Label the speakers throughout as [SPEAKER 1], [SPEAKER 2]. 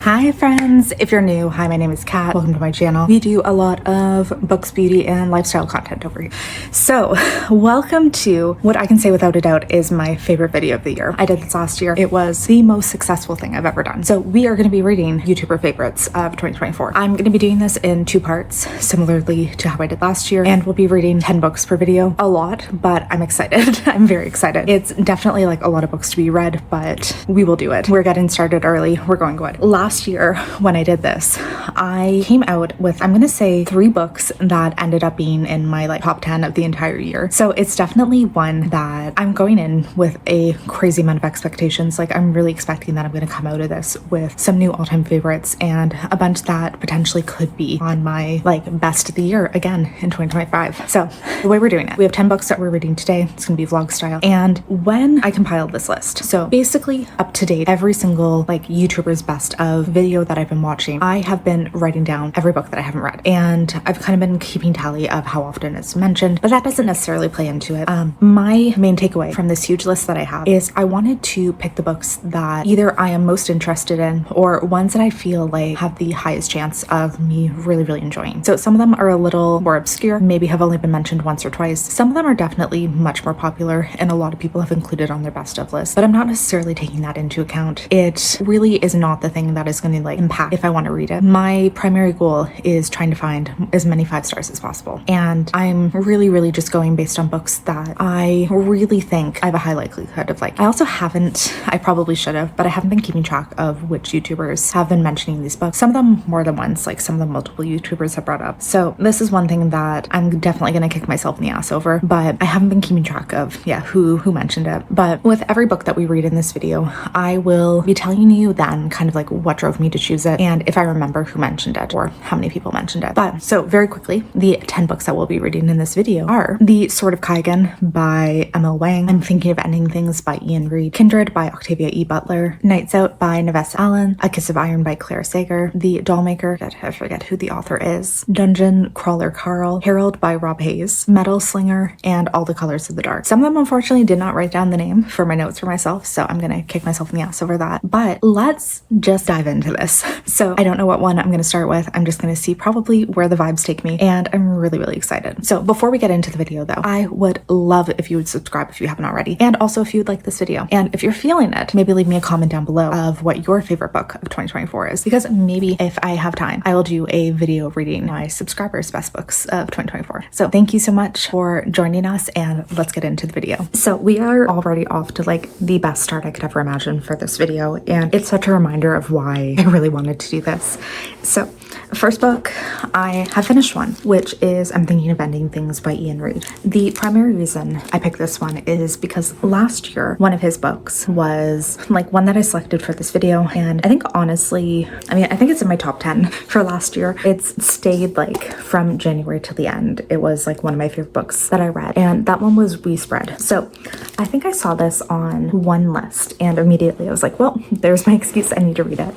[SPEAKER 1] Hi friends, if you're new, hi, my name is Kat. Welcome to my channel. We do a lot of books, beauty, and lifestyle content over here. So welcome to what I can say without a doubt is my favorite video of the year. I did this last year. It was the most successful thing I've ever done. So we are going to be reading YouTuber favorites of 2024. I'm going to be doing this in 2 parts, similarly to how I did last year, and we'll be reading 10 books per video. A lot, but I'm excited. I'm very excited. It's definitely like a lot of books to be read, but we will do it. We're getting started early. We're going good. Last year when I did this, I came out with, I'm gonna say, 3 books that ended up being in my like top 10 of the entire year. So it's definitely one that I'm going in with a crazy amount of expectations. Like I'm really expecting that I'm gonna come out of this with some new all-time favorites and a bunch that potentially could be on my like best of the year again in 2025. So the way we're doing it, we have 10 books that we're reading today. It's gonna be vlog style. And when I compiled this list, so basically up to date, every single like YouTuber's best of video that I've been watching, I have been writing down every book that I haven't read, and I've kind of been keeping tally of how often it's mentioned, but that doesn't necessarily play into it. My main takeaway from this huge list that I have is I wanted to pick the books that either I am most interested in or ones that I feel like have the highest chance of me really enjoying. So some of them are a little more obscure, maybe have only been mentioned once or twice. Some of them are definitely much more popular and a lot of people have included on their best of list, but I'm not necessarily taking that into account. It really is not the thing that is going to like impact if I want to read it. My primary goal is trying to find as many 5 stars as possible, and I'm really just going based on books that I really think I have a high likelihood of like. I probably should have, but I haven't been keeping track of which YouTubers have been mentioning these books. Some of them more than once, like some of them multiple YouTubers have brought up. So this is one thing that I'm definitely going to kick myself in the ass over, but I haven't been keeping track of who mentioned it. But with every book that we read in this video, I will be telling you then kind of like what drove me to choose it and if I remember who mentioned it or how many people mentioned it. But so very quickly, the 10 books that we'll be reading in this video are The Sword of Kaigan by Emil Wang, I'm Thinking of Ending Things by Ian Reid, Kindred by Octavia E. Butler, Nights Out by Nevessa Allen, A Kiss of Iron by Claire Sager, The Dollmaker, I forget who the author is, Dungeon Crawler Carl, Herald by Rob Hayes, Metal Slinger, and All the Colors of the Dark. Some of them unfortunately did not write down the name for my notes for myself, so I'm gonna kick myself in the ass over that. But let's just dive into this. So I don't know what one I'm going to start with. I'm just going to see probably where the vibes take me, and I'm really excited. So before we get into the video though, I would love if you would subscribe if you haven't already, and also if you would like this video, and if you're feeling it, maybe leave me a comment down below of what your favorite book of 2024 is, because maybe if I have time I will do a video reading my subscribers' best books of 2024. So thank you so much for joining us, and let's get into the video. So we are already off to like the best start I could ever imagine for this video, and it's such a reminder of why I really wanted to do this. So first book, I have finished one, which is I'm Thinking of Ending Things by Ian Reid. The primary reason I picked this one is because last year one of his books was like one that I selected for this video, and I think honestly, I think it's in my top 10 for last year. It's stayed like from January till the end. It was like one of my favorite books that I read, and that one was We Spread. So I think I saw this on one list and immediately I was like, well, there's my excuse, I need to read it.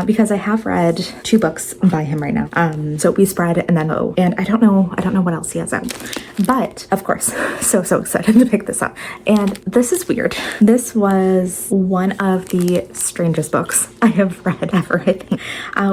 [SPEAKER 1] Because I have read 2 books by him right now. So We Spread and then and I don't know what else he has out. But of course, so excited to pick this up. And this is weird. This was one of the strangest books I have read ever, I think.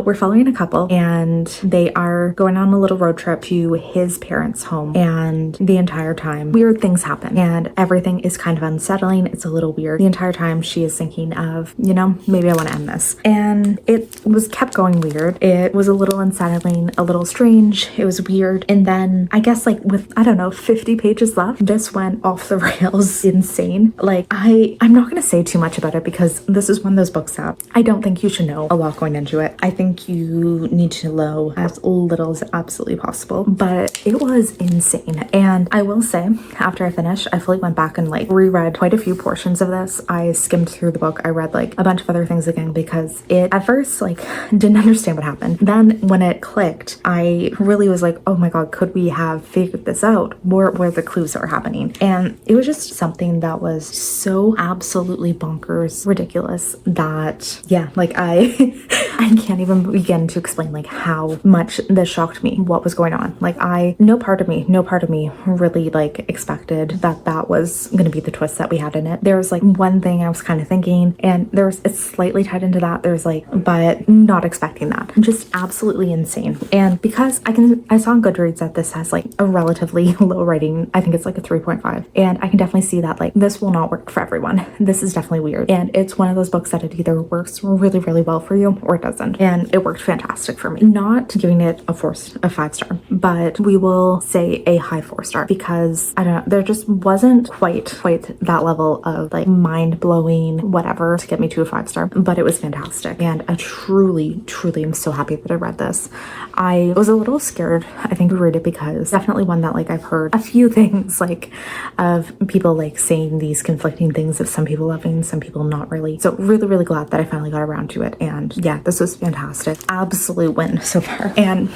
[SPEAKER 1] We're following a couple and they are going on a little road trip to his parents' home, and the entire time weird things happen and everything is kind of unsettling. It's a little weird. The entire time she is thinking of, maybe I want to end this. And it was kept going weird. It was a little unsettling, a little strange. It was weird. And then I guess like with, 50 pages left, this went off the rails insane. Like I'm not going to say too much about it because this is one of those books that I don't think you should know a lot going into it. I think you need to know as little as absolutely possible, but it was insane. And I will say, after I finished, I fully went back and like reread quite a few portions of this. I skimmed through the book. I read like a bunch of other things again because it at first like didn't understand what happened. Then when it clicked, I really was like, oh my god, could we have figured this out? Where the clues that were happening? And it was just something that was so absolutely bonkers ridiculous that like I I can't even begin to explain like how much this shocked me, what was going on. Like no part of me really like expected that was going to be the twist that we had in it. There was like one thing I was kind of thinking, and it's slightly tied into that. There's like, but not expecting that. Just absolutely insane. And because I saw on Goodreads that this has like a relatively low rating. I think it's like a 3.5. And I can definitely see that like this will not work for everyone. This is definitely weird. And it's one of those books that it either works really, really well for you or it doesn't. And it worked fantastic for me. Not giving it a 5-star, but we will say a high 4-star, because I don't know, there just wasn't quite that level of like mind-blowing whatever to get me to a 5-star, but it was fantastic. And I truly am so happy that I read this. I was a little scared, I think, to read it, because definitely one that like I've heard a few things like of people like saying these conflicting things, of some people loving, some people not really. So really glad that I finally got around to it. And yeah, this was fantastic. Absolute win so far. And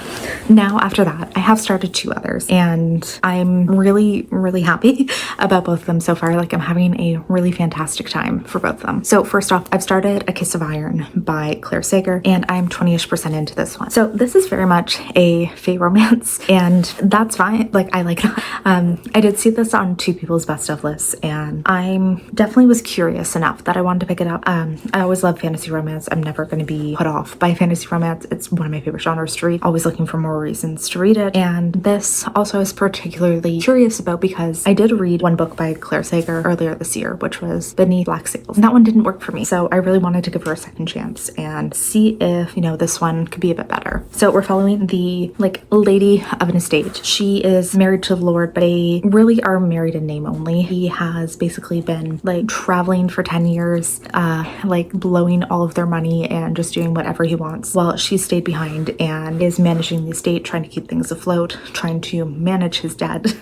[SPEAKER 1] now after that, I have started 2 others, and I'm really happy about both of them so far. Like I'm having a really fantastic time for both of them. So first off, I've started A Kiss of Iron by Claire Sager, and I'm 20-ish% into this one. So this is very much a fae romance, and that's fine. Like I like that. I did see this on 2 people's best of lists, and I'm definitely was curious enough that I wanted to pick it up. I always love fantasy romance. I'm never going to be put off by fantasy romance. It's one of my favorite genres to read. Always looking for more reasons to read it. And this also I was particularly curious about, because I did read one book by Claire Sager earlier this year, which was Beneath Black Sails. And that one didn't work for me. So I really wanted to give her a second chance and see if, you know, this one could be a bit better. So we're following the like lady of an estate. She is married to the Lord, but they really are married in name only. He has basically been like traveling for 10 years, like blowing all of their money and just doing whatever he wants, while she stayed behind and is managing the estate, trying to keep things afloat, trying to manage his debt.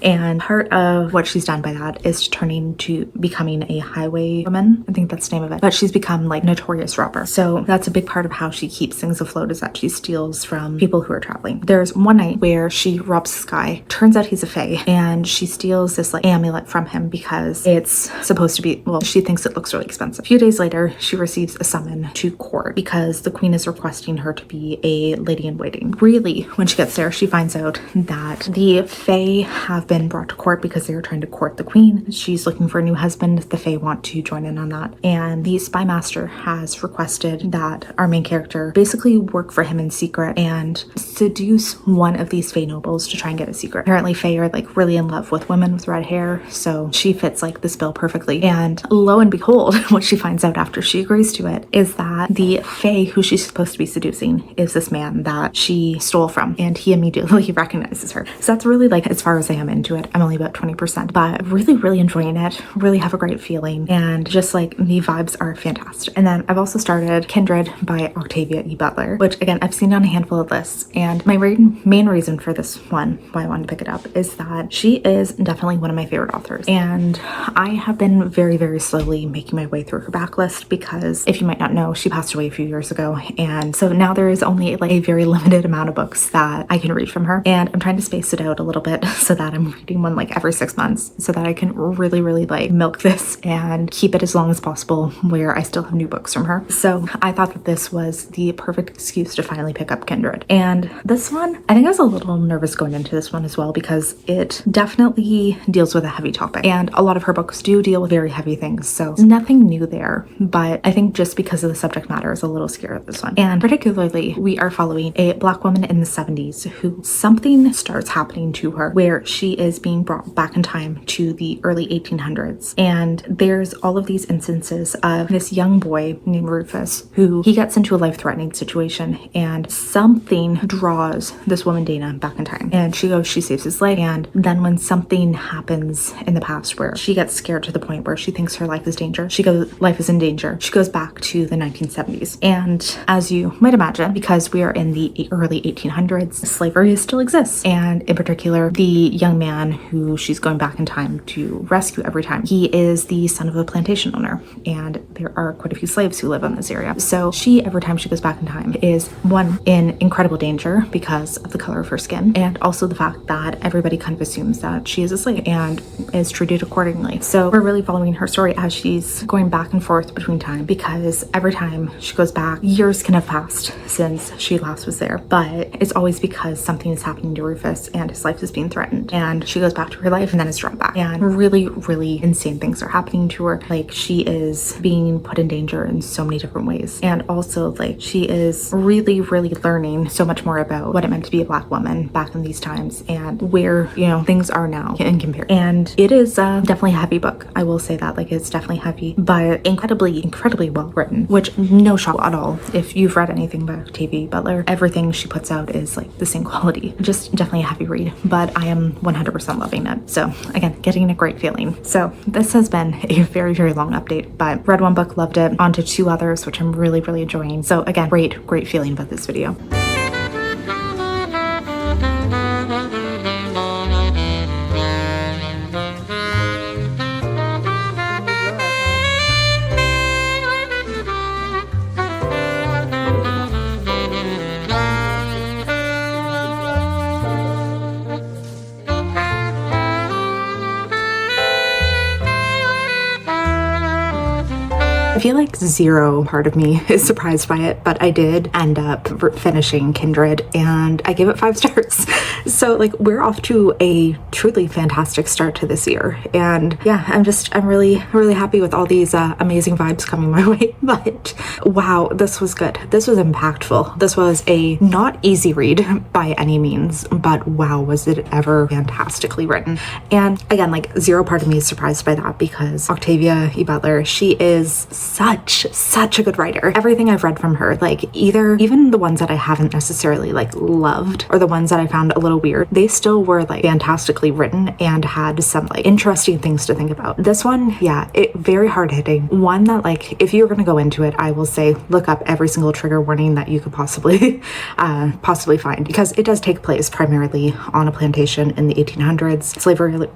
[SPEAKER 1] And part of what she's done by that is turning to becoming a highwaywoman. I think that's the name of it. But she's become like notorious robber. So that's a big part of how she keeps things afloat, is that she steals from people who are traveling. There's one night where she robs this guy. Turns out he's a fae, and she steals this like amulet from him because it's supposed to be, well, she thinks it looks really expensive. A few days later, she receives a summon to court because the queen is requesting her to be a lady in waiting. Really, when she gets there, she finds out that the fae have been brought to court because they were trying to court the queen. She's looking for a new husband. The fae want to join in on that. And the spy master has requested that our main character basically work for him in secret and seduce one of these fae nobles to try and get a secret. Apparently fae are like really in love with women with red hair, so she fits like this bill perfectly. And lo and behold, what she finds out after she agrees to it is that the fae who she's supposed to be seducing is this man that she stole from, and he immediately recognizes her. So that's really like as far as I am into it. I'm only about 20%, but really enjoying it. Really have a great feeling, and just like the vibes are fantastic. And then I've also started Kindred by Octavia E. Butler, which again I've seen on a handful of lists, and my main reason for this one, why I wanted to pick it up, is that she is definitely one of my favorite authors, and I have been very slowly making my way through her backlist, because if you might not know, she passed away a few years ago, and so now there is only like a very limited amount of books that I can read from her, and I'm trying to space it out a little bit so that I'm reading one like every 6 months, so that I can really like milk this and keep it as long as possible where I still have new books from her. So I thought that this was the perfect excuse to finally pick up Kindred. And this one, I think I was a little nervous going into this one as well, because it definitely deals with a heavy topic, and a lot of her books do deal with very heavy things, so nothing new there, but I think just because of the subject matter, I was a little scared of this one. And particularly, we are following a Black woman in the 70s who something starts happening to her where she is being brought back in time to the early 1800s, and there's all of these instances of this young boy named Rufus who he gets into a life-threatening situation, and something draws this woman Dana back in time, and she saves his life. And then when something happens in the past where she gets scared to the point where she thinks her life is in danger, she goes back to the 1970s. And as you might imagine, because we are in the early 1800s, slavery still exists, and in particular the young man who she's going back in time to rescue every time, he is the son of a plantation owner, and there are quite a few slaves who live in this area. So she, every time she goes back in time, is one, in incredible danger because of the color of her skin, and also the fact that everybody kind of assumes that she is a slave and is treated accordingly. So we're really following her story as she's going back and forth between time, because every time she goes back back. Years can have passed since she last was there, but it's always because something is happening to Rufus and his life is being threatened, and she goes back to her life and then is drawn back, and really insane things are happening to her. Like, she is being put in danger in so many different ways, and also like she is really learning so much more about what it meant to be a Black woman back in these times and where, you know, things are now in comparison. And it is definitely a heavy book. I will say that, like, it's definitely heavy, but incredibly well written, which no shock at all if you've read anything by Octavia Butler. Everything she puts out is like the same quality. Just definitely a heavy read, but I am 100% loving it. So again, getting a great feeling. So this has been a very long update, but read one book, loved it, on to two others, which I'm really enjoying. So again, great feeling about this video. I feel like zero part of me is surprised by it, but I did end up finishing Kindred and I gave it 5 stars. So like, we're off to a truly fantastic start to this year. And yeah, I'm really happy with all these amazing vibes coming my way. But wow, this was good. This was impactful. This was a not easy read by any means, but wow, was it ever fantastically written. And again, like, zero part of me is surprised by that, because Octavia E. Butler, she is such a good writer. Everything I've read from her, like, even the ones that I haven't necessarily like loved, or the ones that I found a little weird, they still were like fantastically written and had some like interesting things to think about. This one, yeah, it very hard hitting. One that, like, if you're gonna go into it, I will say look up every single trigger warning that you could possibly find, because it does take place primarily on a plantation in the 1800s.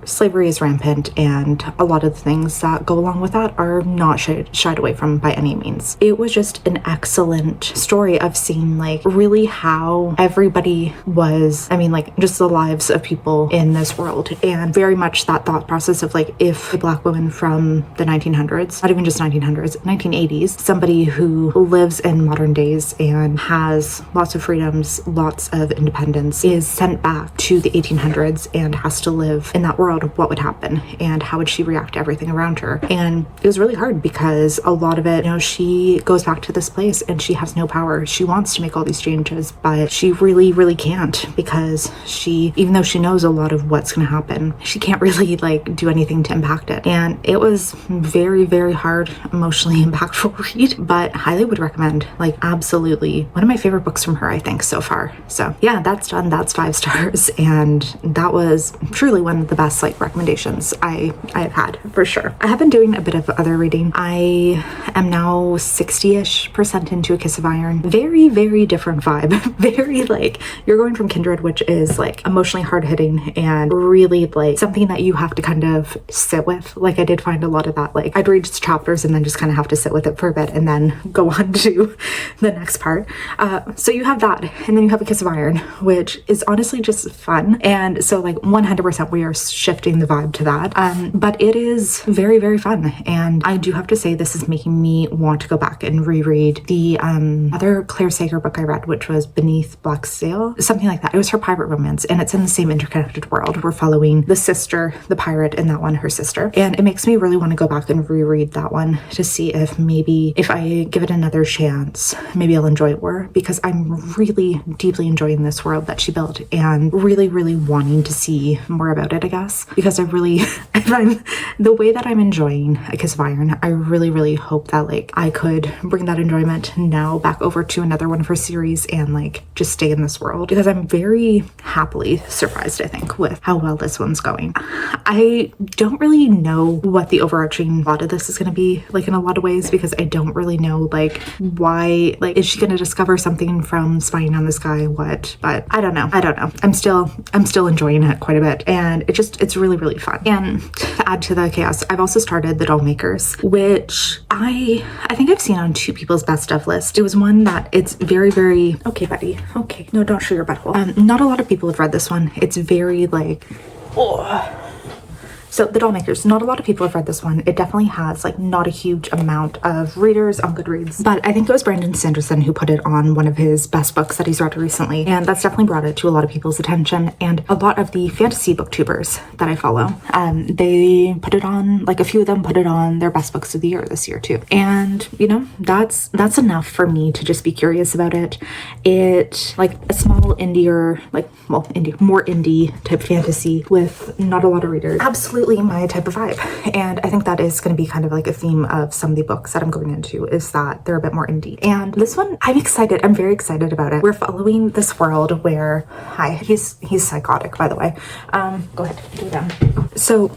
[SPEAKER 1] Slavery is rampant, and a lot of the things that go along with that are not shied away from by any means. It was just an excellent story of seeing like really how everybody was, I mean, like, just the lives of people in this world, and very much that thought process of like, if a Black woman from the 1900s, not even just 1900s, 1980s, somebody who lives in modern days and has lots of freedoms, lots of independence, is sent back to the 1800s and has to live in that world, what would happen and how would she react to everything around her. And it was really hard, because a lot of it, you know, she goes back to this place and she has no power. She wants to make all these changes, but she really can't, because even though she knows a lot of what's going to happen, she can't really like do anything to impact it. And it was very hard, emotionally impactful read, but highly would recommend. Like, absolutely one of my favorite books from her, I think, so far. So yeah, that's done. That's 5 stars, and that was truly one of the best like recommendations I've had, for sure. I have been doing a bit of other reading. I am now 60-ish% into A Kiss of Iron. Very different vibe. Very like, you're going from Kindred, which is like emotionally hard-hitting and really like something that you have to kind of sit with. Like, I did find a lot of that, like, I'd read chapters and then just kind of have to sit with it for a bit and then go on to the next part. So you have that, and then you have A Kiss of Iron, which is honestly just fun. And so like 100% we are shifting the vibe to that. But it is very fun, and I do have to say this is making me want to go back and reread the other Claire Sager book I read, which was Beneath Black Sail, something like that. It was her pirate romance, and it's in the same interconnected world. We're following the sister, the pirate in that one, her sister, and it makes me really want to go back and reread that one to see if maybe if I give it another chance, maybe I'll enjoy it more, because I'm really deeply enjoying this world that she built and really wanting to see more about it, I guess, because I really, the way that I'm enjoying A Kiss of Iron, I really hope that like I could bring that enjoyment now back over to another one of her series and like just stay in this world, because I'm very happily surprised, I think, with how well this one's going. I don't really know what the overarching plot of this is going to be like in a lot of ways, because I don't really know like why, like, is she going to discover something from spying on this guy, what? But I don't know. I'm still enjoying it quite a bit, and it's really fun. And to add to the chaos, I've also started The Dollmakers, which I think I've seen on 2 people's best of list. It was one that it's very okay, buddy, okay, no, don't show your butthole. Not a lot of people have read this one. It's very like, oh, So The Dollmakers, not a lot of people have read this one. It definitely has like not a huge amount of readers on Goodreads, but I think it was Brandon Sanderson who put it on one of his best books that he's read recently, and that's definitely brought it to a lot of people's attention. And a lot of the fantasy booktubers that I follow, they put it on, like a few of them put it on their best books of the year this year too. And you know, that's enough for me to just be curious about it. It like a small indie, or like, well, indie, more indie type fantasy with not a lot of readers. Absolutely my type of vibe. And I think that is going to be kind of like a theme of some of the books that I'm going into, is that they're a bit more indie. And this one, I'm excited. I'm very excited about it. We're following this world where, hi, he's psychotic, by the way. Go ahead, do them. So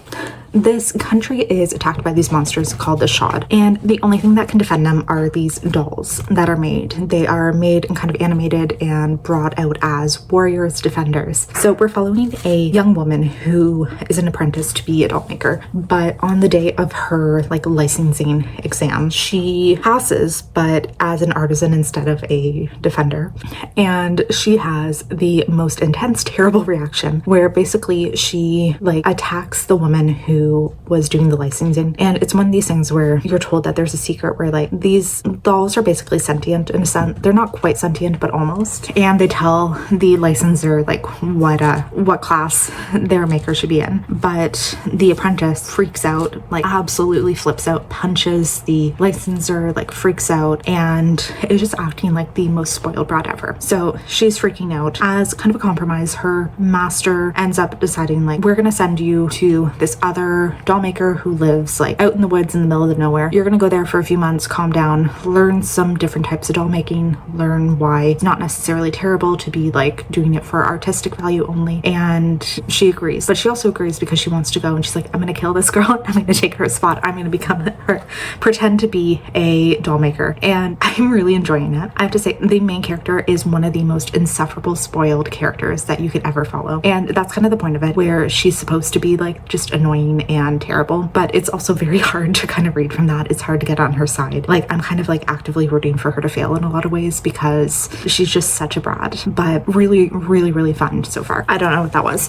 [SPEAKER 1] this country is attacked by these monsters called the Shod, and the only thing that can defend them are these dolls that are made. They are made and kind of animated and brought out as warriors, defenders. So we're following a young woman who is an apprentice to be a doll maker, but on the day of her like licensing exam, she passes, but as an artisan instead of a defender. And she has the most intense, terrible reaction where basically she like attacks the woman who was doing the licensing. And it's one of these things where you're told that there's a secret where like these dolls are basically sentient in a sense. They're not quite sentient, but almost. And they tell the licensor like what class their maker should be in. But the apprentice freaks out, like absolutely flips out, punches the licensor, like freaks out, and is just acting like the most spoiled brat ever. So she's freaking out. As kind of a compromise, her master ends up deciding like, we're gonna send you to this other doll maker who lives like out in the woods in the middle of nowhere. You're gonna go there for a few months, calm down, learn some different types of doll making, learn why it's not necessarily terrible to be like doing it for artistic value only. And she agrees, but she also agrees because she wants to go, and she's like, I'm gonna kill this girl, I'm gonna take her spot, I'm gonna become her, pretend to be a doll maker. And I'm really enjoying it. I have to say, the main character is one of the most insufferable spoiled characters that you could ever follow, and that's kind of the point of it, where she's supposed to be like just annoying and terrible, but it's also very hard to kind of read from that. It's hard to get on her side. Like I'm kind of like actively rooting for her to fail in a lot of ways because she's just such a brat, but really fun so far. I don't know what that was.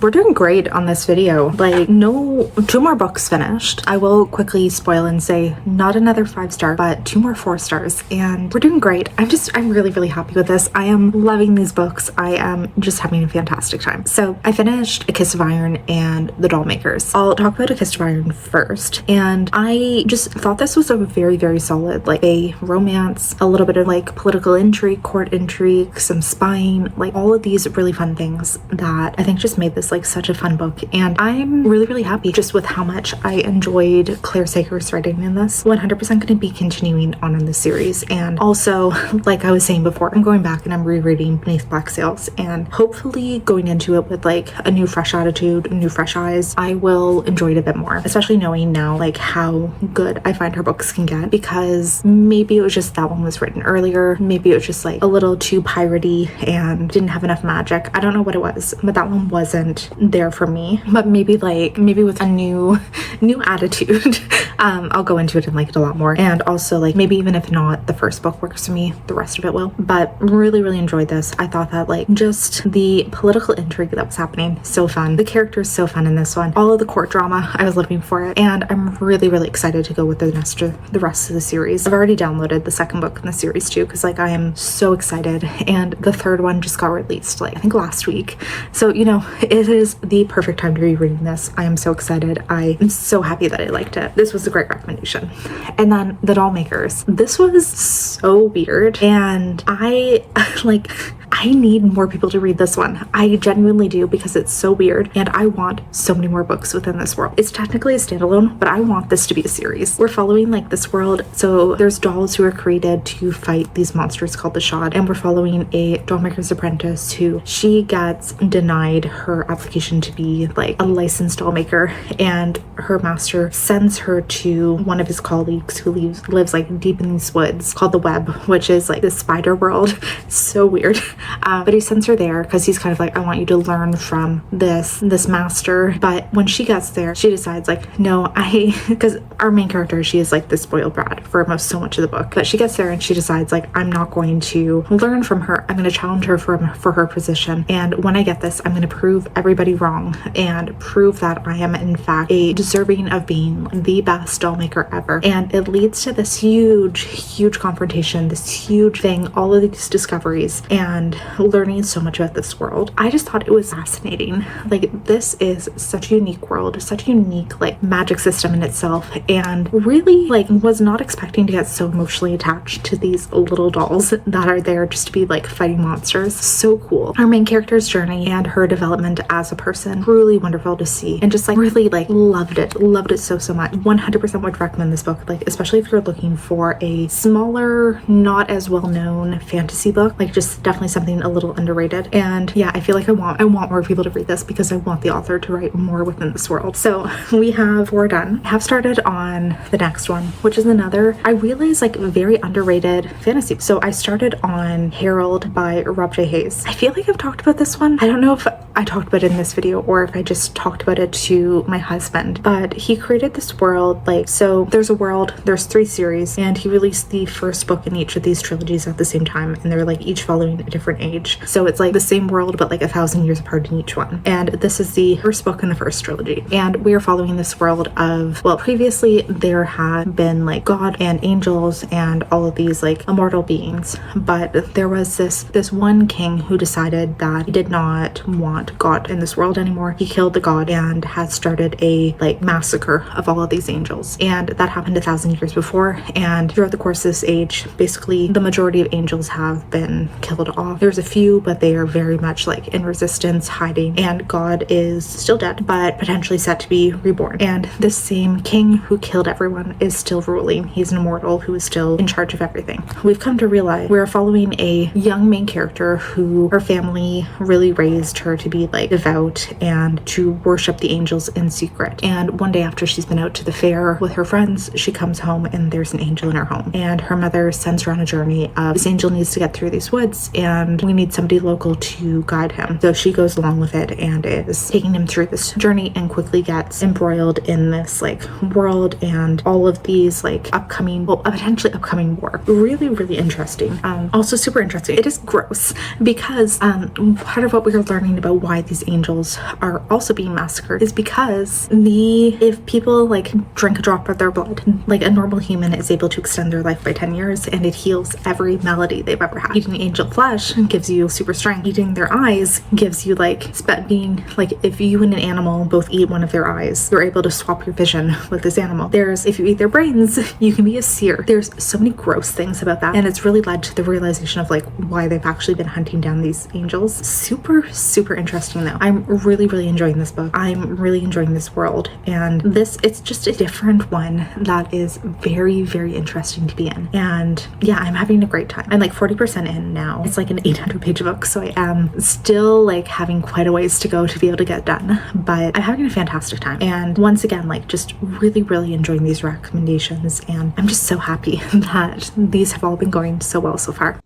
[SPEAKER 1] We're doing great on this video. Like no, 2 more books finished. I will quickly spoil and say not another 5-star, but 2 more 4 stars, and we're doing great. I'm really happy with this. I am loving these books. I am just having a fantastic time. So I finished A Kiss of Iron and The Dollmakers. I'll talk about A Kiss of Iron first, and I just thought this was a very solid, like a romance, a little bit of like political intrigue, court intrigue, some spying, like all of these really fun things that I think just made this like such a fun book. And I'm really happy just with how much I enjoyed Claire Sager's writing in this. 100% going to be continuing on in this series, and also like I was saying before, I'm going back and I'm rereading Beneath Black Sails, and hopefully going into it with like a new fresh attitude, new fresh eyes, I will enjoy it a bit more, especially knowing now like how good I find her books can get, because maybe it was just that one was written earlier, maybe it was just like a little too piratey and didn't have enough magic. I don't know what it was, but that one wasn't there for me. But maybe with a new attitude I'll go into it and like it a lot more. And also like maybe even if not the first book works for me, the rest of it will. But really enjoyed this. I thought that like just the political intrigue that was happening, so fun. The characters so fun in this one. All of the court drama, I was living for it. And I'm really excited to go with the rest of the series. I've already downloaded the second book in the series too, because like I am so excited. And the third one just got released like I think last week. So you know, it is the perfect time to be reading this. I am so excited. I am so happy that I liked it. This was a great recommendation. And then The Dollmakers. This was so weird, and I need more people to read this one. I genuinely do, because it's so weird and I want so many more books within this world. It's technically a standalone, but I want this to be a series. We're following like this world. So there's dolls who are created to fight these monsters called the Shod, and we're following a dollmaker's apprentice who she gets denied her application to be like a licensed dollmaker, and her master sends her to one of his colleagues who lives like deep in these woods called the Web, which is like the spider world. So weird. But he sends her there because he's kind of like, I want you to learn from this master. But when she gets there, she decides like, no, because our main character, she is like the spoiled brat for so much of the book. But she gets there and she decides like, I'm not going to learn from her. I'm going to challenge her for her position. And when I get this, I'm going to prove everybody wrong and prove that I am in fact deserving of being the best doll maker ever. And it leads to this huge confrontation, this huge thing, all of these discoveries and learning so much about this world. I just thought it was fascinating. Like, this is such a unique world, such a unique like magic system in itself, and really like was not expecting to get so emotionally attached to these little dolls that are there just to be like fighting monsters. So cool. Our main character's journey and her development as a person, really wonderful to see, and just like really like loved it so much. 100% would recommend this book, like especially if you're looking for a smaller, not as well known fantasy book, like just definitely something a little underrated. And yeah, I feel like I want more people to read this because I want the author to write more within this world. So we have 4 done. I have started on the next one, which is another, I realize, like very underrated fantasy. So I started on Herald by Rob J. Hayes. I feel like I've talked about this one. I don't know if I talked about it in this video or if I just talked about it to my husband, but he created this world. Like, so there's a world, there's 3 series, and he released the first book in each of these trilogies at the same time, and they're like each following a different age. So it's like the same world but like 1,000 years apart in each one. And this is the first book in the first trilogy, and we are following this world of, well, previously there had been like God and angels and all of these like immortal beings, but there was this one king who decided that he did not want God in this world anymore. He killed the god and had started a like massacre of all of these angels, and that happened 1,000 years before. And throughout the course of this age, basically the majority of angels have been killed off. There's a few, but they are very much like in resistance, hiding, and God is still dead but potentially set to be reborn. And this same king who killed everyone is still ruling. He's an immortal who is still in charge of everything. We've come to realize we're following a young main character who her family really raised her to be like devout and to worship the angels in secret. And one day after she's been out to the fair with her friends, she comes home and there's an angel in her home, and her mother sends her on a journey of, this angel needs to get through these woods and we need somebody local to guide him. So she goes along with it and is taking him through this journey and quickly gets embroiled in this like world and all of these like potentially upcoming war. Really interesting. Also super interesting. It is gross because part of what we are learning about why these angels are also being massacred is because if people like drink a drop of their blood, like a normal human is able to extend their life by 10 years, and it heals every malady they've ever had. Eating angel flesh gives you super strength. Eating their eyes gives you like being like, if you and an animal both eat one of their eyes, you're able to swap your vision with this animal. If you eat their brains, you can be a seer. There's so many gross things about that, and it's really led to the realization of like why they've actually been hunting down these angels. Super interesting though. I'm really enjoying this book. I'm really enjoying this world, and it's just a different one that is very interesting to be in. And yeah, I'm having a great time. I'm like 40% in now. It's like an 800-page book, so I am still like having quite a ways to go to be able to get done, but I'm having a fantastic time. And once again, like just really enjoying these recommendations, and I'm just so happy that these have all been going so well so far.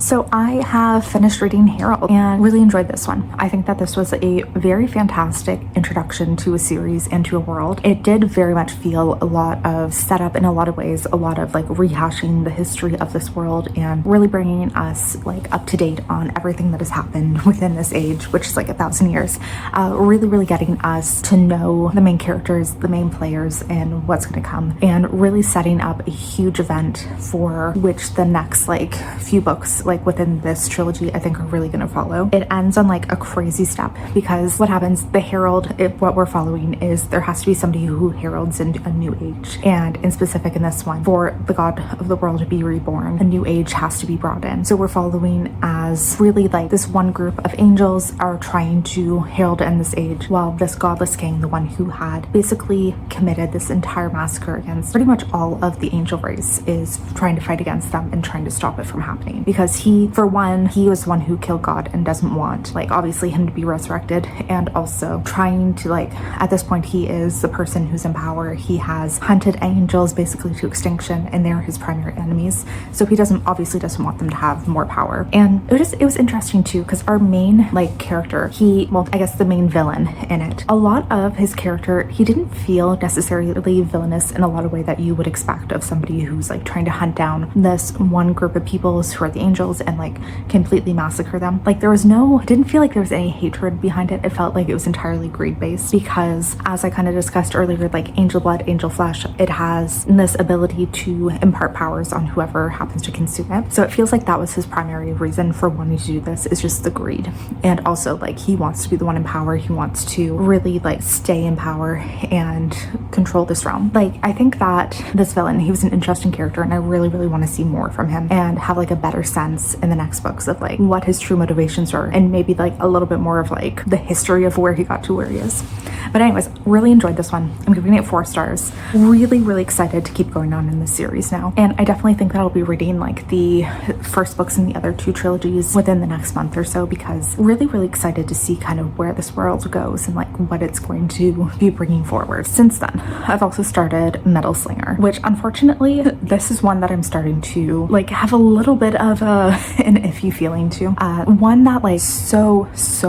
[SPEAKER 1] So I have finished reading Herald and really enjoyed this one. I think that this was a very fantastic introduction to a series and to a world. It did very much feel a lot of setup in a lot of ways, a lot of like rehashing the history of this world and really bringing us like up to date on everything that has happened within this age, which is like 1,000 years. Really getting us to know the main characters, the main players, and what's going to come, and really setting up a huge event for which the next like few books like within this trilogy I think are really going to follow. It ends on like a crazy step, because what happens, the herald, what we're following is there has to be somebody who heralds in a new age, and in specific in this one, for the god of the world to be reborn, a new age has to be brought in. So we're following as really like this one group of angels are trying to herald in this age, while this godless king, the one who had basically committed this entire massacre against pretty much all of the angel race, is trying to fight against them and trying to stop it from happening, because he, for one, he was the one who killed God and doesn't want, like, obviously him to be resurrected, and also trying to, like, at this point he is the person who's in power. He has hunted angels basically to extinction, and they're his primary enemies, so he obviously doesn't want them to have more power. And it was interesting too, because our main, like, character, well, I guess the main villain in it, a lot of his character, he didn't feel necessarily villainous in a lot of way that you would expect of somebody who's, like, trying to hunt down this one group of people who are the angels and, like, completely massacre them. Like, didn't feel like there was any hatred behind it. It felt like it was entirely greed based, because as I kind of discussed earlier, like, angel blood, angel flesh, it has this ability to impart powers on whoever happens to consume it. So it feels like that was his primary reason for wanting to do this, is just the greed. And also, like, he wants to be the one in power. He wants to really, like, stay in power and control this realm. Like, I think that this villain, he was an interesting character, and I really, really want to see more from him and have, like, a better sense in the next books of, like, what his true motivations are, and maybe, like, a little bit more of, like, the history of where he got to where he is. But anyways, really enjoyed this one. I'm giving it 4 stars. Really, really excited to keep going on in this series now. And I definitely think that I'll be reading, like, the first books in the other 2 trilogies within the next month or so, because really, really excited to see kind of where this world goes and, like, what it's going to be bringing forward. Since then, I've also started Metal Slinger, which unfortunately, this is one that I'm starting to, like, have a little bit of an iffy feeling to. One that, like, so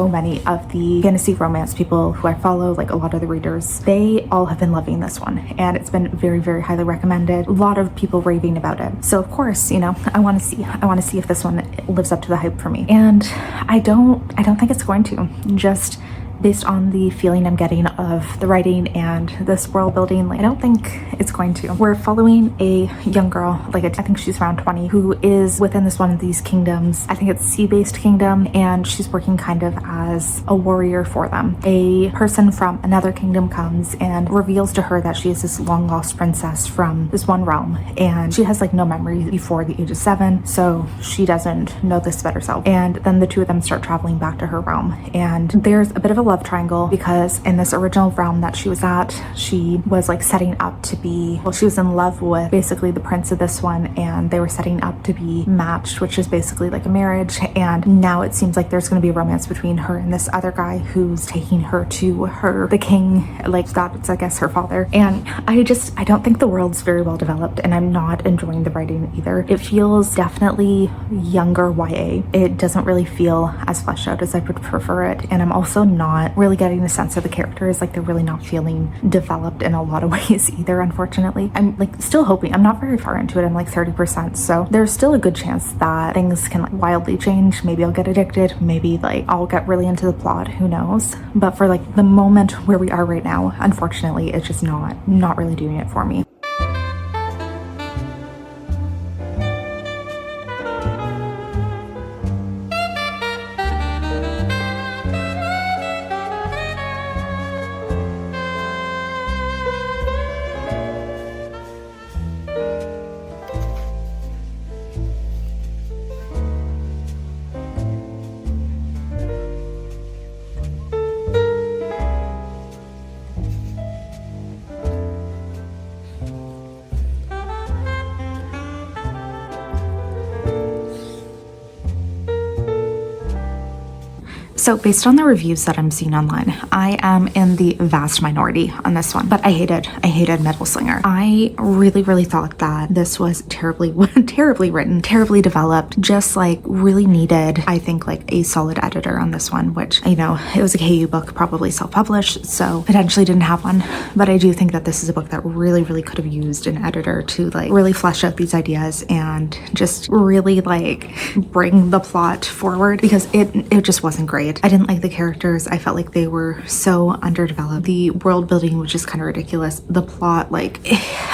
[SPEAKER 1] many of the fantasy romance people who I follow, like, a lot of the readers, they all have been loving this one, and it's been very, very highly recommended. A lot of people raving about it. So of course, you know, I want to see if this one lives up to the hype for me. And I don't think it's going to, just based on the feeling I'm getting of the writing and this world building. Like, I don't think it's going to. We're following a young girl, like, I think she's around 20, who is within this one of these kingdoms. I think it's sea-based kingdom, and she's working kind of as a warrior for them. A person from another kingdom comes and reveals to her that she is this long lost princess from this one realm, and she has, like, no memory before the age of 7, so she doesn't know this about herself. And then the two of them start traveling back to her realm, and there's a bit of a love triangle, because in this original realm that she was at, she was, like, setting up to be, well, she was in love with basically the prince of this one, and they were setting up to be matched, which is basically like a marriage. And now it seems like there's going to be a romance between her and this other guy who's taking her to the king, like, that's, I guess, her father. And I don't think the world's very well developed, and I'm not enjoying the writing either. It feels definitely younger YA. It doesn't really feel as fleshed out as I would prefer it, and I'm also not really getting the sense of the characters. Like, they're really not feeling developed in a lot of ways either, unfortunately. I'm, like, still hoping. I'm not very far into it. I'm, like, 30%, so there's still a good chance that things can, like, wildly change. Maybe I'll get addicted. Maybe, like, I'll get really into the plot. Who knows? But for, like, the moment where we are right now, unfortunately, it's just not really doing it for me. So based on the reviews that I'm seeing online, I am in the vast minority on this one, but I hated Metal Slinger. I really, really thought that this was terribly written, terribly developed, just, like, really needed, I think, like, a solid editor on this one, which, you know, it was a KU book, probably self-published, so potentially didn't have one. But I do think that this is a book that really, really could have used an editor to, like, really flesh out these ideas and just really, like, bring the plot forward, because it just wasn't great. I didn't like the characters. I felt like they were so underdeveloped. The world building was just kind of ridiculous. The plot, like,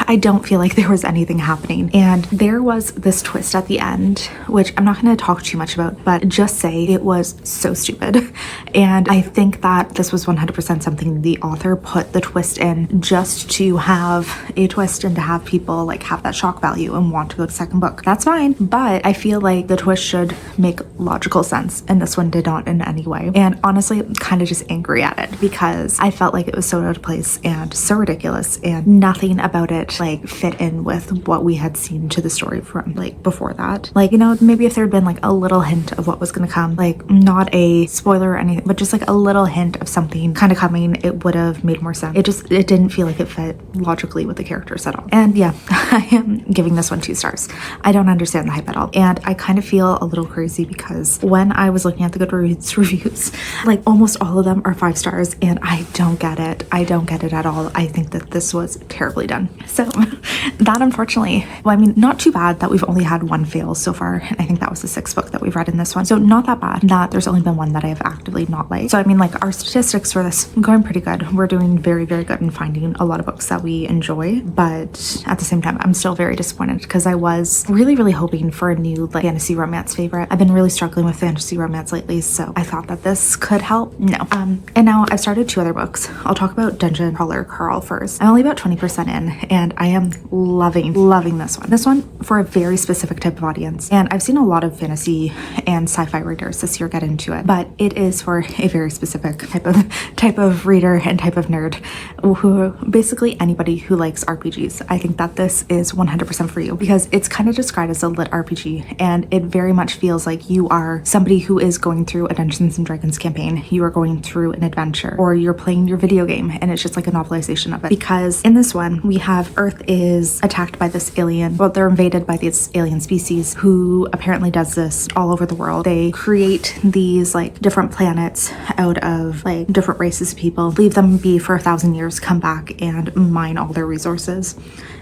[SPEAKER 1] I don't feel like there was anything happening. And there was this twist at the end, which I'm not going to talk too much about, but just say it was so stupid. And I think that this was 100% something the author put the twist in just to have a twist and to have people, like, have that shock value and want to go to the second book. That's fine. But I feel like the twist should make logical sense, and this one did not in any way. way. And honestly, kind of just angry at it because I felt like it was so out of place and so ridiculous, and nothing about it like fit in with what we had seen to the story from like before that. Like, you know, maybe if there had been like a little hint of what was going to come, like not a spoiler or anything, but just like a little hint of something kind of coming, it would have made more sense. It didn't feel like it fit logically with the characters at all. And yeah, I am giving this one 2 stars. I don't understand the hype at all. And I kind of feel a little crazy because when I was looking at the Goodreads reviews, like almost all of them are 5 stars, and I don't get it. I don't get it at all. I think that this was terribly done. So that, unfortunately, well, I mean, not too bad that we've only had 1 fail so far. I think that was the 6th book that we've read in this one. So not that bad that there's only been 1 that I have actively not liked. So I mean, like, our statistics for this are going pretty good. We're doing very, very good in finding a lot of books that we enjoy, but at the same time, I'm still very disappointed because I was really, really hoping for a new like fantasy romance favorite. I've been really struggling with fantasy romance lately, so I thought that this could help. No. And now I've started 2 other books. I'll talk about Dungeon Crawler Carl first. I'm only about 20% in, and I am loving this one. This one for a very specific type of audience, and I've seen a lot of fantasy and sci-fi readers this year get into it, but it is for a very specific type of reader and type of nerd, who basically anybody who likes RPGs. I think that this is 100% for you because it's kind of described as a lit RPG, and it very much feels like you are somebody who is going through a Dungeons and Dragons campaign. You are going through an adventure, or you're playing your video game, and it's just like a novelization of it. Because in this one, we have Earth is attacked by this alien, well, they're invaded by this alien species who apparently does this all over the world. They create these like different planets out of like different races of people, leave them be for 1,000 years, come back and mine all their resources.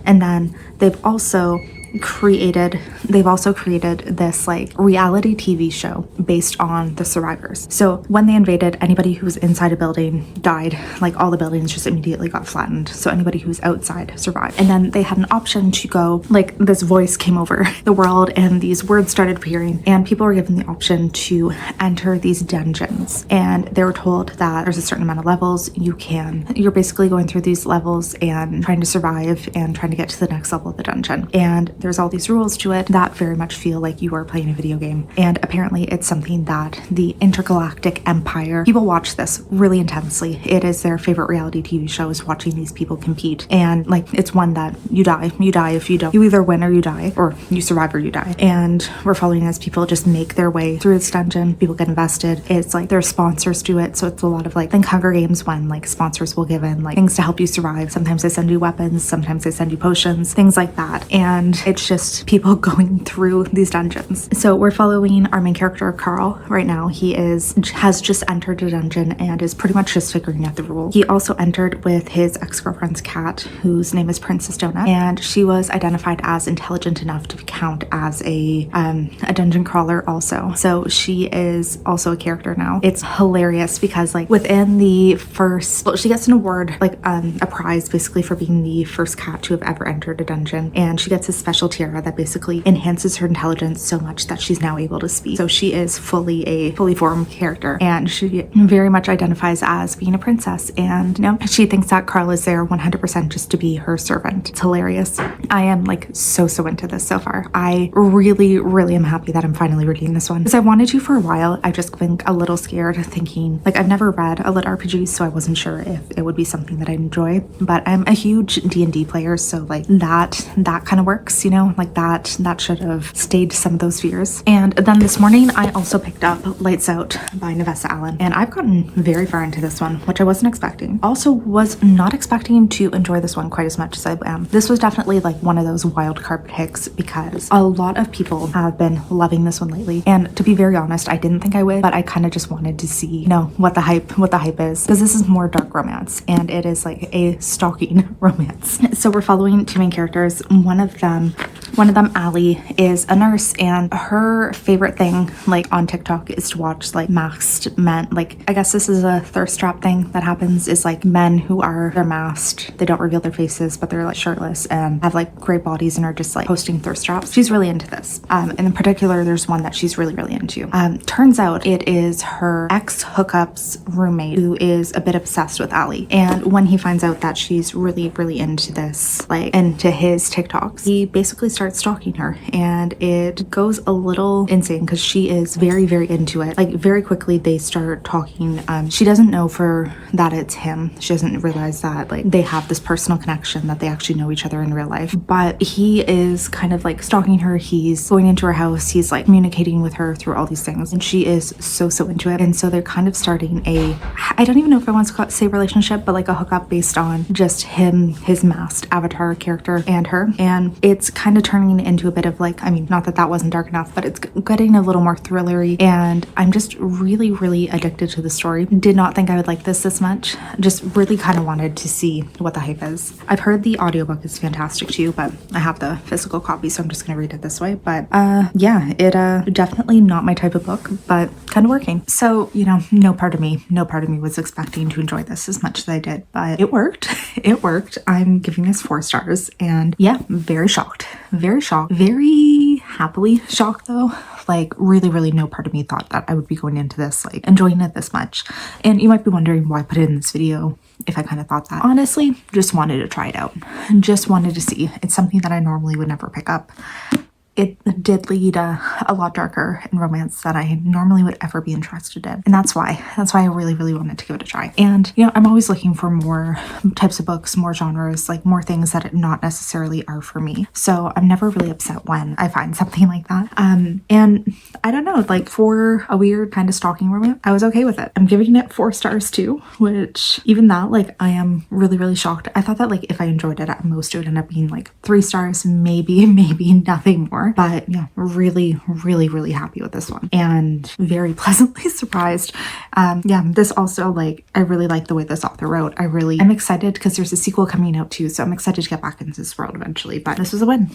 [SPEAKER 1] And then they've also created this like reality TV show based on the survivors. So when they invaded, anybody who was inside a building died. Like all the buildings just immediately got flattened. So anybody who was outside survived. And then they had an option to go, like this voice came over the world and these words started appearing, and people were given the option to enter these dungeons. And they were told that there's a certain amount of levels you're basically going through these levels and trying to survive and trying to get to the next level of the dungeon. And there's all these rules to it that very much feel like you are playing a video game. And apparently it's something that the Intergalactic Empire, people watch this really intensely. It is their favorite reality TV show, is watching these people compete. And like, it's one that you die if you don't. You either win or you die, or you survive or you die. And we're following as people just make their way through this dungeon. People get invested. It's like there's sponsors to it. So it's a lot of like, think Hunger Games, when like sponsors will give in like things to help you survive. Sometimes they send you weapons, sometimes they send you potions, things like that. And it's just people going through these dungeons. So we're following our main character, Carl, right now. He has just entered a dungeon and is pretty much just figuring out the rules. He also entered with his ex-girlfriend's cat, whose name is Princess Donut, and she was identified as intelligent enough to count as a dungeon crawler also. So she is also a character now. It's hilarious because like within the first, well, she gets an award, like a prize basically for being the first cat to have ever entered a dungeon, and she gets a special tiara that basically enhances her intelligence so much that she's now able to speak. So she is fully formed character, and she very much identifies as being a princess, and you know, she thinks that Carl is there 100% just to be her servant. It's hilarious. I am like so into this so far. I really am happy that I'm finally reading this one because I wanted to for a while. I just been a little scared, thinking like I've never read a lit RPG, so I wasn't sure if it would be something that I'd enjoy. But I'm a huge D&D player, so like that kind of works, you know, like that should have stayed some of those fears. And then this morning I also picked up Lights Out by Navessa Allen, and I've gotten very far into this one, which I wasn't expecting. Also was not expecting to enjoy this one quite as much as I am. This was definitely like one of those wild card picks because a lot of people have been loving this one lately, and to be very honest, I didn't think I would, but I kind of just wanted to see, you know, what the hype is, because this is more dark romance and it is like a stalking romance. So we're following 2 main characters. One of them, Allie, is a nurse, and her favorite thing like on TikTok is to watch like masked men. Like, I guess this is a thirst trap thing that happens, is like men who they're masked, they don't reveal their faces, but they're like shirtless and have like great bodies and are just like posting thirst traps. She's really into this. And in particular, there's one that she's really into. Turns out it is her ex-hookup's roommate who is a bit obsessed with Allie. And when he finds out that she's really into this, like into his TikToks, he basically starts starts stalking her, and it goes a little insane because she is very, very into it. Like very quickly they start talking. She doesn't know for that it's him. She doesn't realize that like they have this personal connection, that they actually know each other in real life. But he is kind of like stalking her. He's going into her house. He's like communicating with her through all these things, and she is so into it. And so they're kind of starting a, I don't even know if I want to say relationship, but like a hookup based on just him, his masked avatar character, and her. And it's kind of turning into a bit of like, I mean, not that that wasn't dark enough, but it's getting a little more thrillery, and I'm just really, really addicted to the story. Did not think I would like this much. Just really kind of wanted to see what the hype is. I've heard the audiobook is fantastic too, but I have the physical copy, so I'm just gonna read it this way. But yeah, it definitely not my type of book, but kind of working. So, you know, no part of me was expecting to enjoy this as much as I did, but it worked. It worked. I'm giving this 4 stars, and yeah, very shocked, very happily shocked though. Like really no part of me thought that I would be going into this like enjoying it this much. And you might be wondering why I put it in this video if I kind of thought that. Honestly, just wanted to try it out. Just wanted to see. It's something that I normally would never pick up. It did lead a lot darker in romance that I normally would ever be interested in. And that's why I really wanted to give it a try. And, you know, I'm always looking for more types of books, more genres, like more things that not necessarily are for me. So I'm never really upset when I find something like that. And I don't know, like for a weird kind of stalking romance, I was okay with it. I'm giving it 4 stars too, which even that, like I am really shocked. I thought that like if I enjoyed it at most, it would end up being like 3 stars, maybe nothing more. But yeah, really happy with this one, and very pleasantly surprised. Yeah, this also, like, I really like the way this author wrote. I'm excited because there's a sequel coming out too, so I'm excited to get back into this world eventually, but this was a win.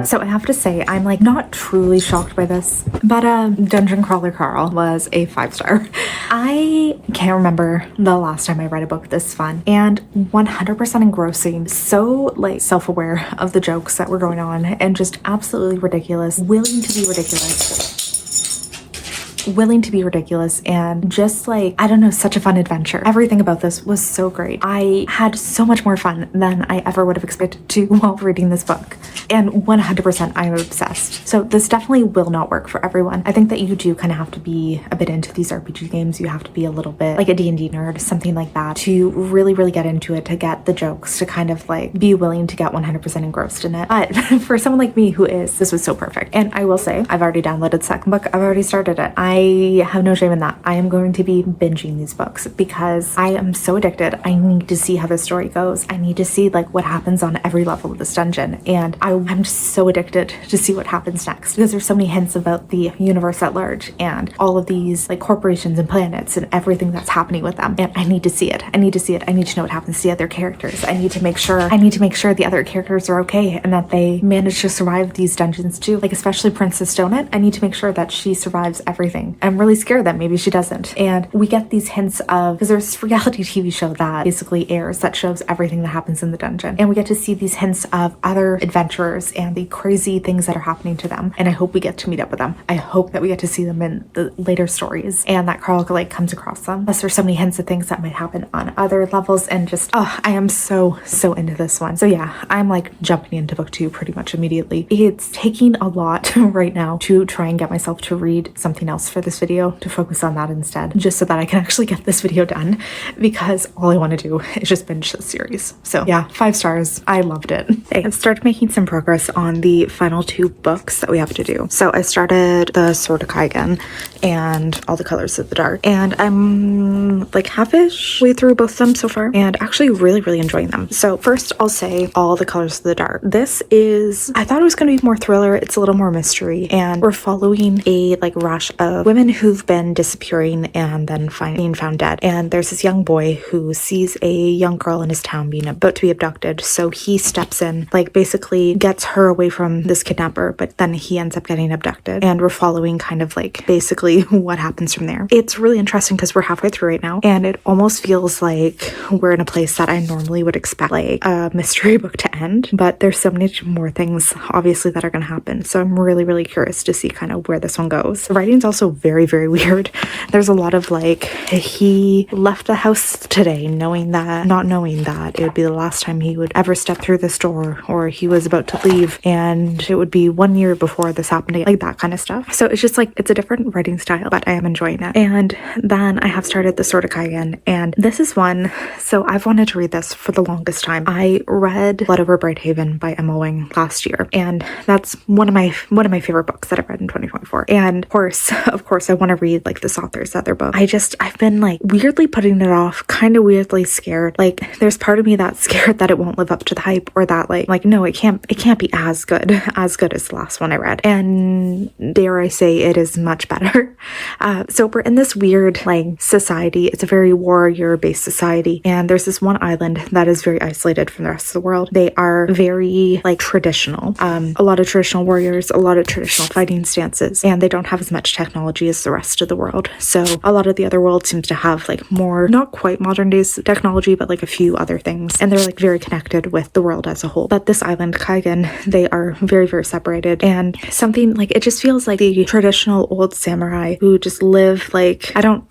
[SPEAKER 1] So I have to say, I'm like not truly shocked by this, but Dungeon Crawler Carl was a 5-star. I can't remember the last time I read a book this fun and 100% engrossing, so like self-aware of the jokes that were going on and just absolutely ridiculous, willing to be ridiculous, and just like, I don't know, such a fun adventure. Everything about this was so great. I had so much more fun than I ever would have expected to while reading this book. And 100% I'm obsessed. So this definitely will not work for everyone. I think that you do kind of have to be a bit into these RPG games. You have to be a little bit like a D&D nerd, something like that, to really get into it, to get the jokes, to kind of like be willing to get 100% engrossed in it. But for someone like me this was so perfect. And I will say, I've already downloaded the second book. I've already started it. I have no shame in that. I am going to be binging these books because I am so addicted. I need to see how the story goes. I need to see like what happens on every level of this dungeon. And I'm just so addicted to see what happens next because there's so many hints about the universe at large and all of these like corporations and planets and everything that's happening with them. And I need to see it. I need to know what happens to the other characters. I need to make sure the other characters are okay and that they manage to survive these dungeons too. Like especially Princess Donut. I need to make sure that she survives everything. I'm really scared that maybe she doesn't. And we get these hints of, because there's a reality TV show that basically airs that shows everything that happens in the dungeon. And we get to see these hints of other adventurers and the crazy things that are happening to them. And I hope we get to meet up with them. I hope that we get to see them in the later stories and that Carl like comes across them. Plus there's so many hints of things that might happen on other levels, and just, oh, I am so into this one. So yeah, I'm like jumping into book 2 pretty much immediately. It's taking a lot right now to try and get myself to read something else for this video, to focus on that instead, just so that I can actually get this video done, because all I want to do is just binge this series. So yeah, 5 stars. I loved it. I've started making some progress on the final 2 books that we have to do. So I started the Sword of Kaigen and All the Colors of the Dark, and I'm like half-ish way through both of them so far, and actually really enjoying them. So first I'll say All the Colors of the Dark. This is, I thought it was going to be more thriller. It's a little more mystery, and we're following a like rash of of women who've been disappearing and then being found dead. And there's this young boy who sees a young girl in his town being about to be abducted. So he steps in, like basically gets her away from this kidnapper, but then he ends up getting abducted. And we're following kind of like basically what happens from there. It's really interesting because we're halfway through right now, and it almost feels like we're in a place that I normally would expect like a mystery book to end, but there's so many more things obviously that are going to happen. So I'm really curious to see kind of where this one goes. The writing's also very weird. There's a lot of like, he left the house today not knowing that it would be the last time he would ever step through this door, or he was about to leave and it would be 1 year before this happened, like that kind of stuff. So it's just like, it's a different writing style, but I am enjoying it. And then I have started the Sword of Kaigen, and this is one, so I've wanted to read this for the longest time. I read Blood Over Brighthaven by Emma Wing last year, and that's one of my favorite books that I've read in 2024. And of course I want to read like this author's other book. I've been like weirdly putting it off, kind of weirdly scared. Like there's part of me that's scared that it won't live up to the hype, or that like no, it can't be as good as the last one I read. And dare I say, it is much better. So we're in this weird like society. It's a very warrior based society, and there's this one island that is very isolated from the rest of the world. They are very like traditional, a lot of traditional warriors, a lot of traditional fighting stances, and they don't have as much technology as the rest of the world. So a lot of the other world seems to have like more, not quite modern days technology, but like a few other things, and they're like very connected with the world as a whole. But this island, Kaigen, they are very separated, and something like, it just feels like the traditional old samurai who just live like, I don't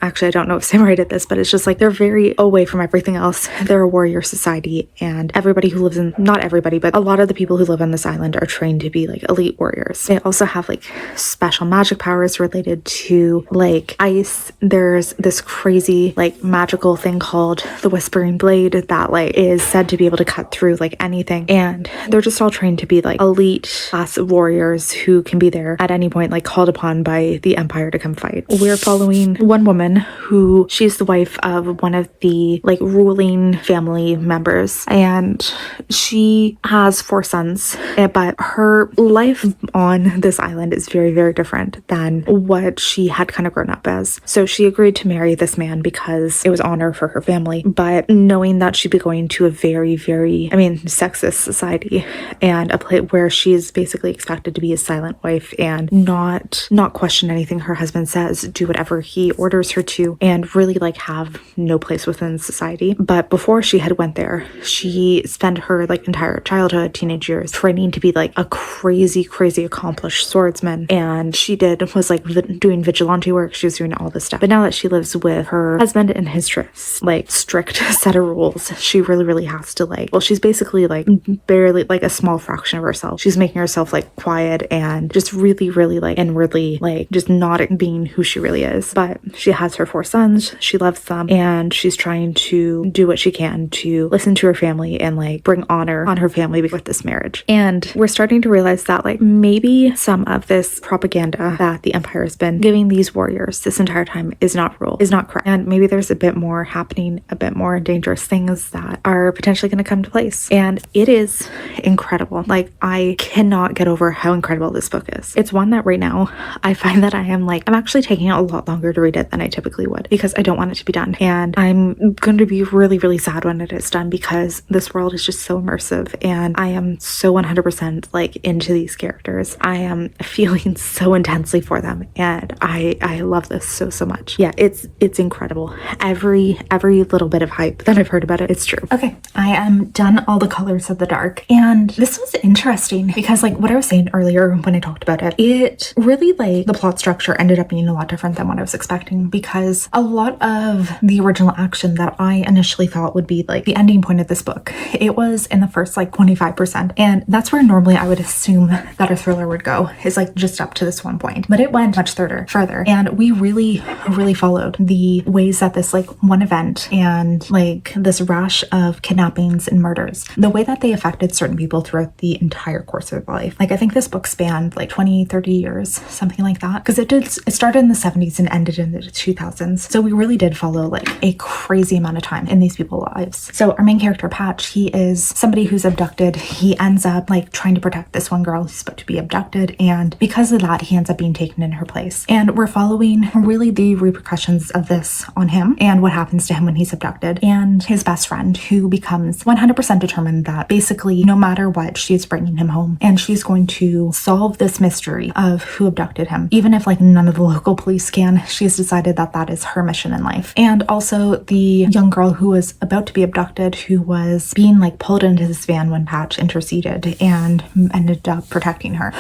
[SPEAKER 1] know if samurai did this, but it's just like they're very away from everything else. They're a warrior society, and everybody who lives in, not everybody, but a lot of the people who live on this island are trained to be like elite warriors. They also have like special magic powers related to like ice. There's this crazy like magical thing called the Whispering Blade that like is said to be able to cut through like anything, and they're just all trained to be like elite class warriors who can be there at any point, like called upon by the Empire to come fight. We're following one woman who, she's the wife of one of the like ruling family members, and she has 4 sons, but her life on this island is very different than what she had kind of grown up as. So she agreed to marry this man because it was honor for her family, but knowing that she'd be going to a very sexist society, and a place where she's basically expected to be a silent wife and not question anything her husband says, do whatever he orders her to, and really like have no place within society. But before she had went there, she spent her like entire childhood, teenage years training to be like a crazy accomplished swordsman, and she was like doing vigilante work. She was doing all this stuff. But now that she lives with her husband and his strict set of rules, she really has to like, well, she's basically like barely like a small fraction of herself. She's making herself like quiet and just really like inwardly like just not being who she really is. But she has her 4 sons, she loves them, and she's trying to do what she can to listen to her family and like bring honor on her family with this marriage. And we're starting to realize that like maybe some of this propaganda that the Empire has been giving these warriors this entire time is not correct, and maybe there's a bit more happening, a bit more dangerous things that are potentially going to come to place. And it is incredible. Like, I cannot get over how incredible this book is. It's one that right now I find that I'm actually taking a lot longer to read it than I typically would, because I don't want it to be done, and I'm going to be really sad when it is done, because this world is just so immersive, and I am so 100% like into these characters. I am feeling so intensely for them, and I love this so much. Yeah, it's incredible. Every little bit of hype that I've heard about it, it's true. Okay, I am done all the colors of the dark, and this was interesting because like what I was saying earlier when I talked about it really like the plot structure ended up being a lot different than what I was expecting, because a lot of the original action that I initially thought would be like the ending point of this book, it was in the first like 25%, and that's where normally I would assume that a thriller would go, is like just up to this one point, but it went much further, and we really followed the ways that this like one event and like this rash of kidnappings and murders, the way that they affected certain people throughout the entire course of their life. Like, I think this book spanned like 20-30 years, something like that, because it started in the 70s and ended in the 2000s, so we really did follow like a crazy amount of time in these people's lives. So our main character, Patch, he is somebody who's abducted. He ends up like trying to protect this one girl who's about to be abducted, and because of that he ends up being taken in her place. police. And we're following really the repercussions of this on him and what happens to him when he's abducted, and his best friend, who becomes 100% determined that basically no matter what, she's bringing him home and she's going to solve this mystery of who abducted him. Even if like none of the local police can, she's decided that that is her mission in life. And also the young girl who was about to be abducted, who was being like pulled into this van when Patch interceded and ended up protecting her.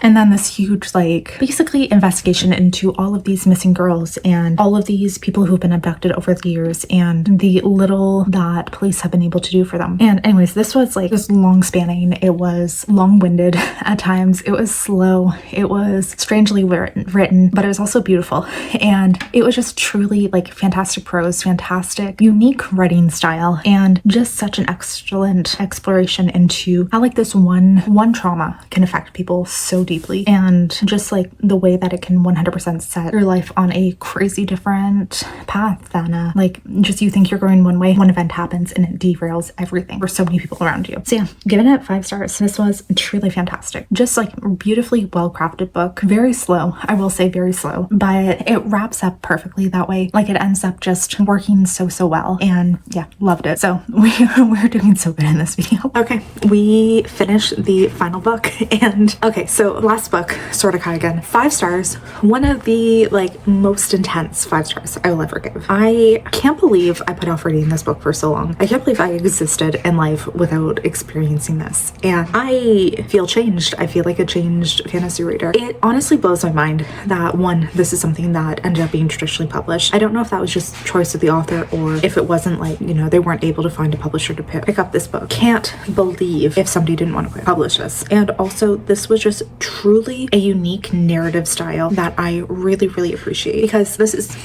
[SPEAKER 1] And then this huge, like, basically investigation into all of these missing girls and all of these people who've been abducted over the years and the little that police have been able to do for them. And anyways, this was like, it was long spanning. It was long-winded at times. It was slow. It was strangely written, but it was also beautiful. And it was just truly like fantastic prose, fantastic, unique writing style, and just such an excellent exploration into how like this one trauma can affect people so deeply, and just like the way that it can 100% set your life on a crazy different path than like just you think you're going one way, one event happens and it derails everything for so many people around you. So yeah, giving it 5 stars. This was truly fantastic. Just like beautifully well-crafted book. Very slow, I will say, very slow, but it wraps up perfectly that way. Like it ends up just working so well, and yeah, loved it. So we're doing so good in this video. Okay, we finished the final book, and okay, so last book, Sword Kaigen, 5 stars. One of the like most intense 5 stars I will ever give. I can't believe I put off reading this book for so long. I can't believe I existed in life without experiencing this, and I feel changed. I feel like a changed fantasy reader. It honestly blows my mind that one, this is something that ended up being traditionally published. I don't know if that was just choice of the author or if it wasn't like, you know, they weren't able to find a publisher to pick up this book. Can't believe if somebody didn't want to publish this. And also this was just truly a unique narrative style that I really appreciate, because this is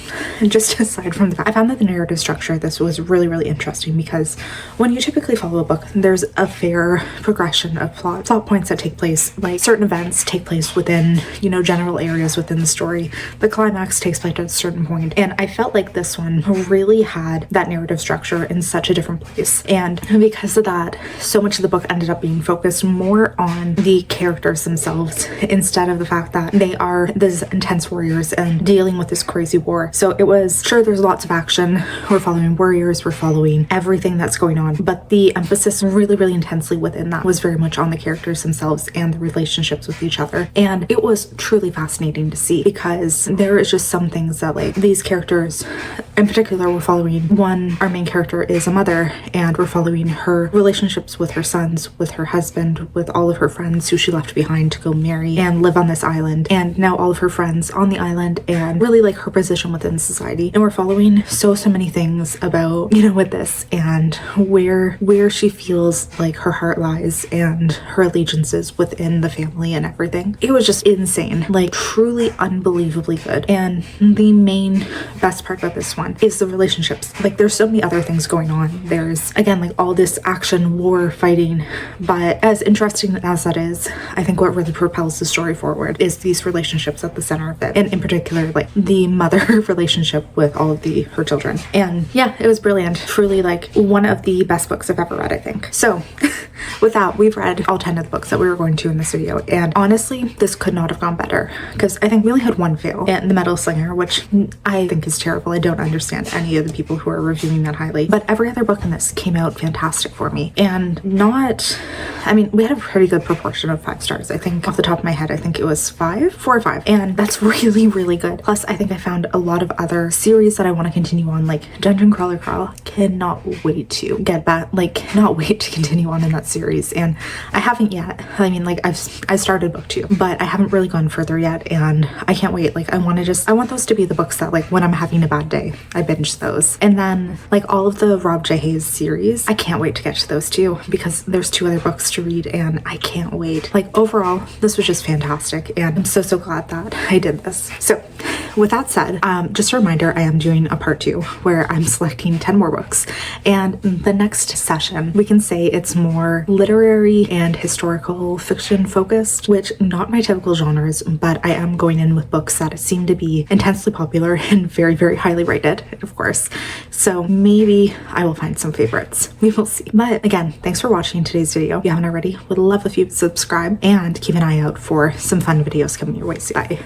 [SPEAKER 1] just aside from the fact I found that the narrative structure, this was really interesting, because when you typically follow a book, there's a fair progression of plot points that take place, like certain events take place within, you know, general areas within the story. The climax takes place at a certain point, and I felt like this one really had that narrative structure in such a different place. And because of that, so much of the book ended up being focused more on the characters themselves instead of the fact that they are these intense warriors and dealing with this crazy war. So it was, sure, there's lots of action, we're following warriors, we're following everything that's going on, but the emphasis really intensely within that was very much on the characters themselves and the relationships with each other. And it was truly fascinating to see, because there is just some things that like these characters in particular, we're following one, our main character is a mother, and we're following her relationships with her sons, with her husband, with all of her friends who she left behind to go marry and live on this island, and now all of her friends on the island, and really like her position within society. And we're following so many things about, you know, with this, and where she feels like her heart lies and her allegiances within the family and everything. It was just insane, like truly unbelievably good. And the main best part about this one is the relationships. Like there's so many other things going on. There's again like all this action, war, fighting, but as interesting as that is, I think what really propels the story forward is these relationships at the center of it, and in particular like the mother relationship with all of her children. And yeah, it was brilliant. Truly like one of the best books I've ever read, I think. So with that, we've read all 10 of the books that we were going to in this video, and honestly this could not have gone better, because I think we only had one fail, and The Metal Slinger, which I think is terrible. I don't understand any of the people who are reviewing that highly, but every other book in this came out fantastic for me. And not, I mean, we had a pretty good proportion of 5 stars. I think off the top of my head, I think it was 4 or 5, and that's really good. Plus I think I found a lot of other series that I want to continue on, like Dungeon Crawler Carl. Cannot wait to get back, like cannot wait to continue on in that series, and I haven't yet. I mean, like I started book 2, but I haven't really gone further yet, and I can't wait. Like I want those to be the books that like when I'm having a bad day, I binge those. And then like all of the Rob J. Hayes series, I can't wait to get to those too, because there's 2 other books to read, and I can't wait. Like overall, this was just fantastic, and I'm so glad that I did this. So with that said, just a reminder, I am doing a part 2 where I'm selecting 10 more books, and the next session we can say it's more literary and historical fiction focused, which not my typical genres, but I am going in with books that seem to be intensely popular and very highly rated, of course. So maybe I will find some favorites. We will see. But again, thanks for watching today's video. If you haven't already, would love if you subscribe and keep an eye out for some fun videos coming your way soon. Bye.